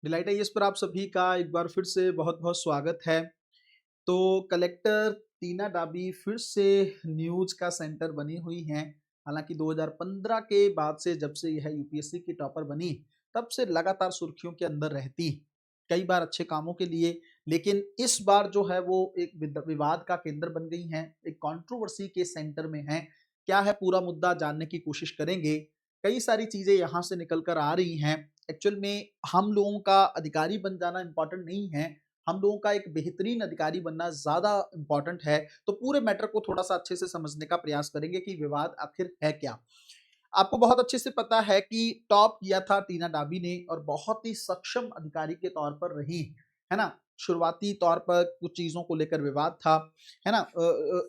Delight IAS पर आप सभी का एक बार फिर से बहुत-बहुत स्वागत है। तो कलेक्टर टीना डाबी फिर से न्यूज़ का सेंटर बनी हुई हैं। हालाँकि 2015 के बाद से जब से यह यूपीएससी की टॉपर बनी, तब से लगातार सुर्खियों के अंदर रहती। कई बार अच्छे कामों के लिए, लेकिन इस बार जो है वो एक विवाद का केंद्र बन गई हैं, एक कंट्रोवर्सी के सेंटर में हैं। क्या है पूरा मुद्दा जानने की कोशिश करेंगे। कई सारी चीज़ें यहाँ से निकल कर आ रही हैं। एक्चुअल में हम लोगों का अधिकारी बन जाना इम्पोर्टेंट नहीं है, हम लोगों का एक बेहतरीन अधिकारी बनना ज़्यादा इम्पोर्टेंट है। तो पूरे मैटर को थोड़ा-सा अच्छे से समझने का प्रयास करेंगे कि विवाद आखिर है क्या? आपको बहुत अच्छे से पता है कि टॉप किया था टीना डाबी ने और बहुत ही सक्षम अधिकारी के तौर पर रही, है ना? शुरुआती तौर पर कुछ चीज़ों को लेकर विवाद था, है ना?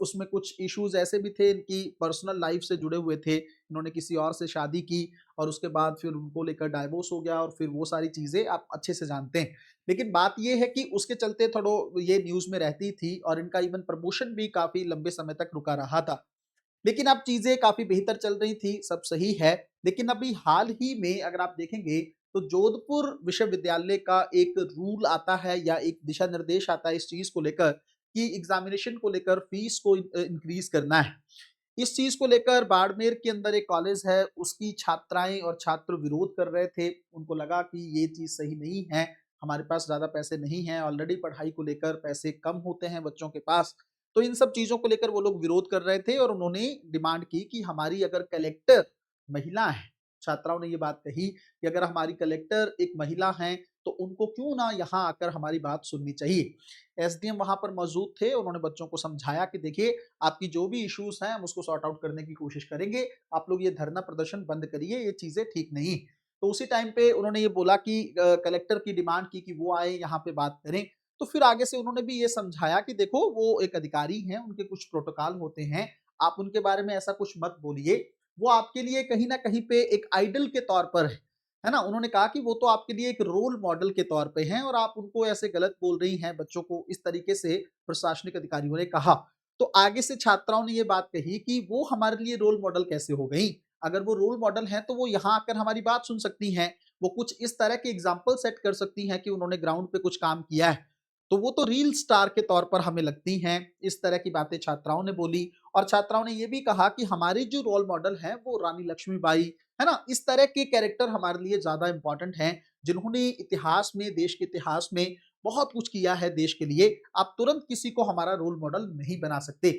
उसमें कुछ इश्यूज़ ऐसे भी थे इनकी पर्सनल लाइफ़ से जुड़े हुए थे। इन्होंने किसी और से शादी की और उसके बाद फिर उनको लेकर डाइवोर्स हो गया और फिर वो सारी चीज़ें आप अच्छे से जानते हैं। लेकिन बात ये है कि उसके चलते थोड़ो ये न्यूज़ में रहती थी और इनका इवन प्रमोशन भी काफ़ी लंबे समय तक रुका रहा था। लेकिन अब चीज़ें काफ़ी बेहतर चल रही थी, सब सही है। लेकिन अभी हाल ही में अगर आप देखेंगे तो जोधपुर विश्वविद्यालय का एक रूल आता है या एक दिशा निर्देश आता है इस चीज़ को लेकर कि एग्ज़ामिनेशन को लेकर फ़ीस को इंक्रीज़ करना है। इस चीज़ को लेकर बाड़मेर के अंदर एक कॉलेज है, उसकी छात्राएँ और छात्र विरोध कर रहे थे। उनको लगा कि ये चीज़ सही नहीं है, हमारे पास ज़्यादा पैसे नहीं हैं, ऑलरेडी पढ़ाई को लेकर पैसे कम होते हैं बच्चों के पास। तो इन सब चीज़ों को लेकर वो लोग विरोध कर रहे थे और उन्होंने डिमांड की कि हमारी अगर कलेक्टर महिला है, छात्राओं ने ये बात कही कि अगर हमारी कलेक्टर एक महिला हैं, तो उनको क्यों ना यहाँ आकर हमारी बात सुननी चाहिए। एसडीएम वहाँ पर मौजूद थे, उन्होंने बच्चों को समझाया कि देखिए आपकी जो भी इश्यूज़ हैं, हम उसको सॉर्ट आउट करने की कोशिश करेंगे। आप लोग ये धरना प्रदर्शन बंद करिए, ये चीज़ें ठीक नहीं। तो उसी टाइम पे उन्होंने ये बोला कि कलेक्टर की डिमांड की कि वो आएँ, यहाँ पे बात करें। तो फिर आगे से उन्होंने भी ये समझाया कि देखो वो एक अधिकारी हैं, उनके कुछ प्रोटोकॉल होते हैं, आप उनके बारे में ऐसा कुछ मत बोलिए। वो आपके लिए कहीं न कहीं पे एक आइडल के तौर पर है ना? उन्होंने कहा कि वो तो आपके लिए एक रोल मॉडल के तौर पे हैं और आप उनको ऐसे गलत बोल रही हैं बच्चों को, इस तरीके से प्रशासनिक अधिकारियों ने कहा। तो आगे से छात्राओं ने ये बात कही कि वो हमारे लिए रोल मॉडल कैसे हो गईं? अगर वो रोल मॉडल हैं, तो वो यहाँ आकर हमारी बात सुन सकती हैं। वो कुछ इस तरह के एग्ज़ाम्पल सेट कर सकती हैं कि उन्होंने ग्राउंड पे कुछ काम किया है। तो वो तो रील स्टार के तौर पर हमें लगती हैं। इस तरह की बातें छात्राओं ने बोली और छात्राओं ने ये भी कहा कि हमारे जो रोल मॉडल हैं, वो रानी लक्ष्मीबाई, है ना? इस तरह के कैरेक्टर हमारे लिए ज़्यादा इम्पोर्टेंट हैं, जिन्होंने इतिहास में, देश के इतिहास में बहुत कुछ किया है देश के लिए। आप तुरंत किसी को हमारा रोल मॉडल नहीं बना सकते।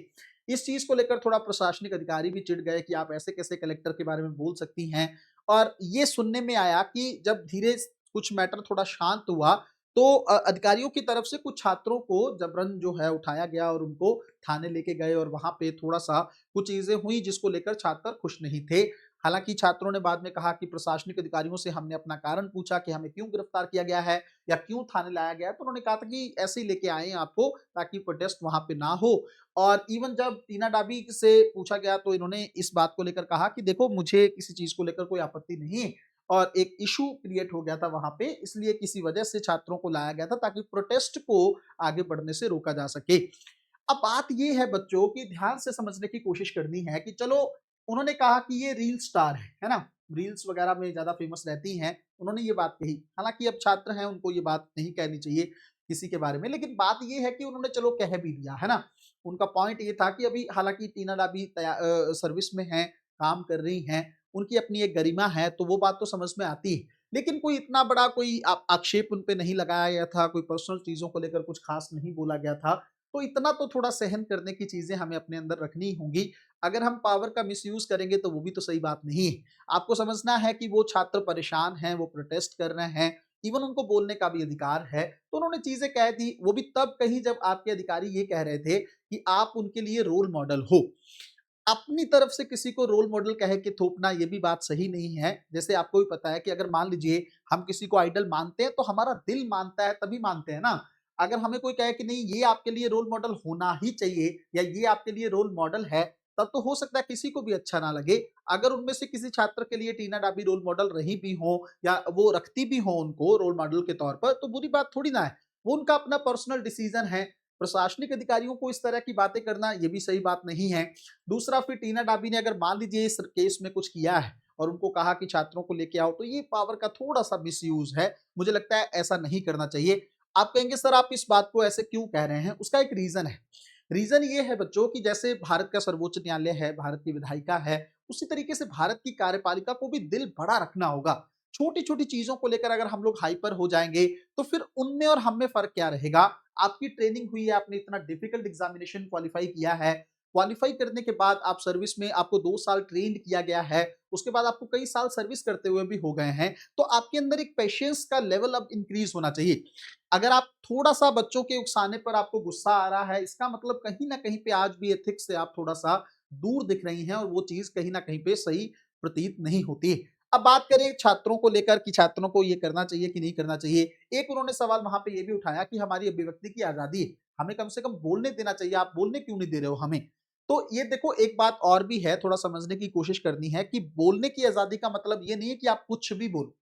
इस चीज़ को लेकर थोड़ा प्रशासनिक अधिकारी भी चिढ़ गए कि आप ऐसे कैसे कलेक्टर के बारे में बोल सकती हैं। और ये सुनने में आया कि जब धीरे कुछ मैटर थोड़ा शांत हुआ, तो अधिकारियों की तरफ से कुछ छात्रों को जबरन जो है उठाया गया और उनको थाने लेके गए और वहाँ पे थोड़ा-सा कुछ चीज़ें हुई जिसको लेकर छात्र खुश नहीं थे। हालाँकि छात्रों ने बाद में कहा कि प्रशासनिक अधिकारियों से हमने अपना कारण पूछा कि हमें क्यों गिरफ्तार किया गया है या क्यों थाने लाया गया है, तो उन्होंने कहा था कि ऐसे ही लेके आए हैं आपको ताकि प्रोटेस्ट वहाँ पे ना हो। और इवन जब टीना डाबी से पूछा गया तो इन्होंने इस बात को लेकर कहा कि देखो मुझे किसी चीज़ को लेकर कोई आपत्ति नहीं है और एक इश्यू क्रिएट हो गया था वहाँ पे, इसलिए किसी वजह से छात्रों को लाया गया था ताकि प्रोटेस्ट को आगे बढ़ने से रोका जा सके। अब बात ये है बच्चों कि ध्यान से समझने की कोशिश करनी है कि चलो उन्होंने कहा कि ये रील स्टार है ना? रील्स वगैरह में ज़्यादा फेमस रहती हैं, उन्होंने ये बात कही। हालाँकि अब छात्र हैं, उनको ये बात नहीं कहनी चाहिए किसी के बारे में, लेकिन बात ये है कि उन्होंने चलो कह भी दिया, है ना? उनका पॉइंट ये था कि अभी हालाँकि टीना डाबी सर्विस में हैं, काम कर रही हैं, उनकी अपनी एक गरिमा है, तो वो बात तो समझ में आती है। लेकिन कोई इतना बड़ा कोई आक्षेप उन पे नहीं लगाया गया था, कोई पर्सनल चीज़ों को लेकर कुछ ख़ास नहीं बोला गया था। तो इतना तो थोड़ा सहन करने की चीज़ें हमें अपने अंदर रखनी होंगी। अगर हम पावर का मिसयूज़ करेंगे तो वो भी तो सही बात नहीं है। आपको समझना है कि वो छात्र परेशान हैं, वो प्रोटेस्ट कर रहे हैं, इवन उनको बोलने का भी अधिकार है। तो उन्होंने चीज़ें कह दी, वो भी तब कही जब आपके अधिकारी ये कह रहे थे कि आप उनके लिए रोल मॉडल हो। अपनी तरफ से किसी को रोल मॉडल कह के थोपना ये भी बात सही नहीं है। जैसे आपको भी पता है कि अगर मान लीजिए हम किसी को आइडल मानते हैं तो हमारा दिल मानता है तभी मानते हैं ना। अगर हमें कोई कहे कि नहीं ये आपके लिए रोल मॉडल होना ही चाहिए या ये आपके लिए रोल मॉडल है, तब तो हो सकता है किसी को भी अच्छा ना लगे। अगर उनमें से किसी छात्र के लिए टीना डाबी रोल मॉडल रही भी हो या वो रखती भी हो उनको रोल मॉडल के तौर पर, तो बुरी बात थोड़ी ना है। वो उनका अपना पर्सनल डिसीजन है। प्रशासनिक अधिकारियों को इस तरह की बातें करना ये भी सही बात नहीं है। दूसरा फिर टीना डाबी ने अगर मान लीजिए इस केस में कुछ किया है और उनको कहा कि छात्रों को लेके आओ, तो ये पावर का थोड़ा-सा मिसयूज़ है। मुझे लगता है ऐसा नहीं करना चाहिए। आप कहेंगे सर आप इस बात को ऐसे क्यों कह रहे हैं? उसका एक रीज़न है। रीज़न ये है बच्चों कि जैसे भारत का सर्वोच्च न्यायालय है, भारत की विधायिका है, उसी तरीके से भारत की कार्यपालिका को भी दिल बड़ा रखना होगा। छोटी-छोटी चीज़ों को लेकर अगर हम लोग हाइपर हो जाएँगे, तो फिर उनमें और हम में फ़र्क क्या रहेगा? आपकी ट्रेनिंग हुई है, आपने इतना डिफिकल्ट एग्ज़ामिनेशन क्वालीफाई किया है, क्वालीफाई करने के बाद आप सर्विस में आपको 2 साल ट्रेन्ड किया गया है, उसके बाद आपको कई साल सर्विस करते हुए भी हो गए हैं, तो आपके अंदर एक पेशेंस का लेवल अब इंक्रीज़ होना चाहिए। अगर आप थोड़ा-सा बच्चों के उकसाने पर आपको गुस्सा आ रहा है, इसका मतलब कहीं न कहीं पे आज भी एथिक्स से आप थोड़ा-सा दूर दिख रही हैं और वो चीज़ कहीं न कहीं पे सही प्रतीत नहीं होती। अब बात करें छात्रों को लेकर कि छात्रों को ये करना चाहिए कि नहीं करना चाहिए। एक उन्होंने सवाल वहाँ पे ये भी उठाया कि हमारी अभिव्यक्ति की आज़ादी है, हमें कम से कम बोलने देना चाहिए, आप बोलने क्यों नहीं दे रहे हो हमें? तो ये देखो एक बात और भी है, थोड़ा समझने की कोशिश करनी है कि बोलने की आज़ादी का मतलब ये नहीं है कि आप कुछ भी बोलो।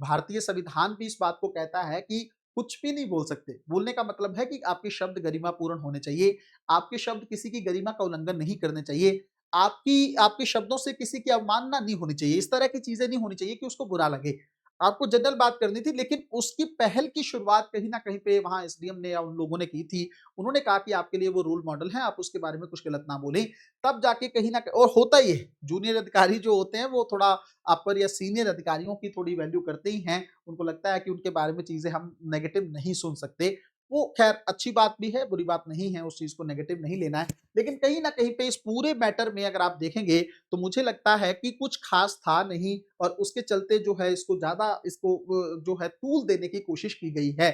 भारतीय संविधान भी इस बात को कहता है कि कुछ भी नहीं बोल सकते। बोलने का मतलब है कि आपके शब्द गरिमापूर्ण होने चाहिए, आपके शब्द किसी की गरिमा का उल्लंघन नहीं करने चाहिए, आपकी आपके शब्दों से किसी की अवमानना नहीं होनी चाहिए, इस तरह की चीज़ें नहीं होनी चाहिए कि उसको बुरा लगे। आपको जनरल बात करनी थी लेकिन उसकी पहल की शुरुआत कहीं न कहीं पे वहाँ एसडीएम ने या उन लोगों ने की थी। उन्होंने कहा कि आपके लिए वो रोल मॉडल हैं, आप उसके बारे में कुछ गलत ना बोलें। तब जाके कहीं न और होता ही है, जूनियर अधिकारी जो होते हैं वो थोड़ा अपर या सीनियर अधिकारियों की थोड़ी वैल्यू करते ही हैं। उनको लगता है कि उनके बारे में चीज़ें हम नेगेटिव नहीं सुन सकते। वो ख़ैर अच्छी बात भी है, बुरी बात नहीं है, उस चीज़ को नेगेटिव नहीं लेना है। लेकिन कहीं न कहीं पे इस पूरे मैटर में अगर आप देखेंगे, तो मुझे लगता है कि कुछ ख़ास था नहीं और उसके चलते जो है इसको ज़्यादा इसको जो है तूल देने की कोशिश की गई है।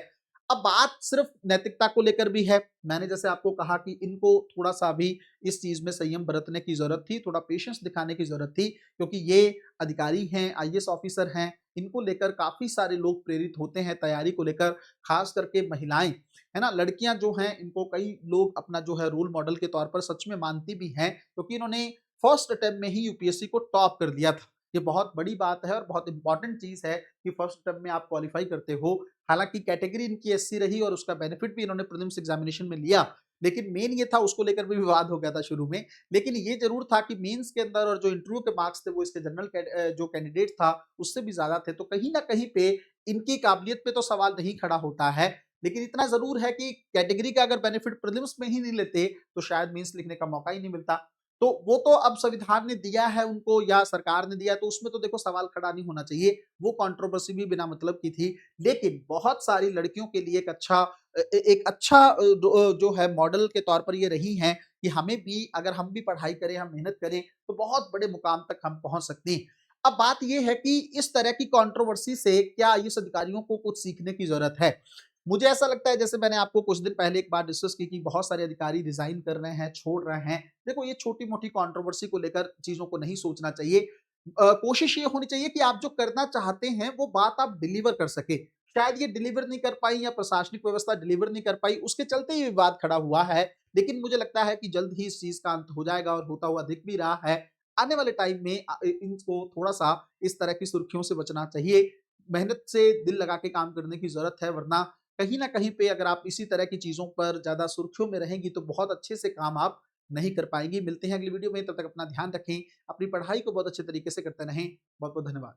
अब बात सिर्फ़ नैतिकता को लेकर भी है। मैंने जैसे आपको कहा कि इनको थोड़ा-सा अभी इस चीज़ में संयम बरतने की ज़रूरत थी, थोड़ा पेशेंस दिखाने की ज़रूरत थी, क्योंकि ये अधिकारी हैं, आईएएस ऑफ़िसर हैं, इनको लेकर काफ़ी सारे लोग प्रेरित होते हैं तैयारी को लेकर, ख़ास करके महिलाएँ, है ना? लड़कियाँ जो हैं, इनको कई लोग अपना जो है रोल मॉडल के तौर पर सच में मानती भी हैं, क्योंकि इन्होंने फर्स्ट अटेम्प्ट में ही यूपीएससी को टॉप कर दिया था। ये बहुत बड़ी बात है और बहुत इम्पोर्टेंट चीज़ है कि फर्स्ट अटेम्प्ट में आप क्वालीफ़ाई करते हो। हालाँकि कैटेगरी इनकी एससी रही और उसका बेनिफिट भी इन्होंने प्रीलिम्स एग्ज़ामिनेशन में लिया, लेकिन मेन ये था उसको लेकर भी विवाद हो गया था शुरू में। लेकिन ये ज़रूर था कि मेंस के अंदर और जो इंटरव्यू के मार्क्स थे वो इसके जनरल जो कैंडिडेट था उससे भी ज़्यादा थे। तो कहीं न कहीं पे इनकी काबिलियत पे तो सवाल नहीं खड़ा होता है। लेकिन इतना ज़रूर है कि कैटेगरी का अगर बेनिफिट प्रीलिम्स में ही नहीं लेते, तो शायद मेंस लिखने का मौका ही नहीं मिलता। तो वो तो अब संविधान ने दिया है उनको या सरकार ने दिया, तो उसमें तो देखो सवाल खड़ा नहीं होना चाहिए। वो कंट्रोवर्सी भी बिना मतलब की थी। लेकिन बहुत सारी लड़कियों के लिए एक अच्छा जो है मॉडल के तौर पर ये रही हैं कि हमें भी अगर हम भी पढ़ाई करें, हम मेहनत करें, तो बहुत बड़े मुकाम तक हम पहुँच सकते हैं। अब बात ये है कि इस तरह की कंट्रोवर्सी से क्या आईएएस अधिकारियों को कुछ सीखने की ज़रूरत है? मुझे ऐसा लगता है जैसे मैंने आपको कुछ दिन पहले एक बात डिस्कस की कि बहुत सारे अधिकारी रिज़ाइन कर रहे हैं, छोड़ रहे हैं। देखो ये छोटी-मोटी कंट्रोवर्सी को लेकर चीज़ों को नहीं सोचना चाहिए। कोशिश ये होनी चाहिए कि आप जो करना चाहते हैं वो बात आप डिलीवर कर सकें। शायद ये डिलीवर नहीं कर पाई या प्रशासनिक व्यवस्था डिलीवर नहीं कर पाई, उसके चलते ये विवाद खड़ा हुआ है। लेकिन मुझे लगता है कि जल्द ही इस चीज़ का अंत हो जाएगा और होता हुआ दिख भी रहा है। आने वाले टाइम में इनको थोड़ा-सा इस तरह की सुर्खियों से बचना चाहिए। मेहनत से दिल लगा के काम करने की ज़रूरत है, वरना कहीं न कहीं पे अगर आप इसी तरह की चीज़ों पर ज़्यादा सुर्खियों में रहेंगी, तो बहुत अच्छे से काम आप नहीं कर पाएँगी। मिलते हैं अगली वीडियो में, तब तक अपना ध्यान रखें, अपनी पढ़ाई को बहुत अच्छे तरीके से करते रहें। बहुत-बहुत धन्यवाद।